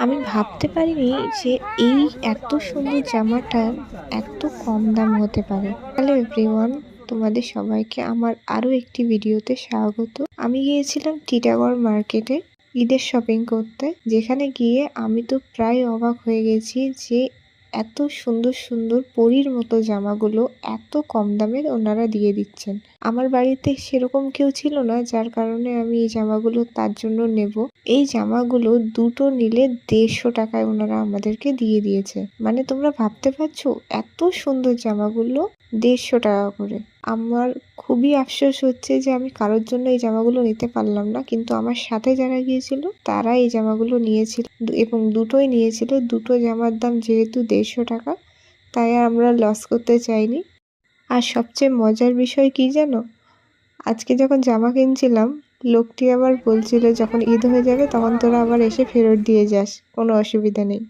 আমি ভাবতে পারিনি যে এই এত সুন্দর জামাটার এত কম দাম হতে পারে। হ্যালো এভরিওয়ান, তোমাদের সবাইকে আমার আরও একটি ভিডিওতে স্বাগত। আমি গিয়েছিলাম টিটাগড় মার্কেটে ঈদের শপিং করতে, যেখানে গিয়ে আমি তো প্রায় অবাক হয়ে গেছি যে এত সুন্দর সুন্দর পরীর মতো জামাগুলো এত কম দামে ওনারা দিয়ে দিচ্ছেন। আমার বাড়িতে সেরকম কেউ ছিল না, যার কারণে আমি এই জামাগুলো তার জন্য নেব। এই জামাগুলো দুটো নিলে 150 টাকায় ওনারা আমাদেরকে দিয়ে দিয়েছে। মানে তোমরা ভাবতে পারছো, এত সুন্দর জামাগুলো 150 টাকা করে। আমার খুবই আফসোস হচ্ছে যে আমি কারোর জন্য এই জামাগুলো নিতে পারলাম না, কিন্তু আমার সাথে যারা গিয়েছিল তারা এই জামাগুলো নিয়েছিল এবং দুটোই নিয়েছিল। দুটো জামার দাম যেহেতু 150 টাকা, তাই আর আমরা লস করতে চাইনি। আর সবচেয়ে মজার বিষয় কি জানো, আজকে যখন জামা কিনছিলাম, লোকটি আবার বলছিল যখন ঈদ হয়ে যাবে তখন তোরা আবার এসে ফেরত দিয়ে যাস, কোনো অসুবিধা নেই।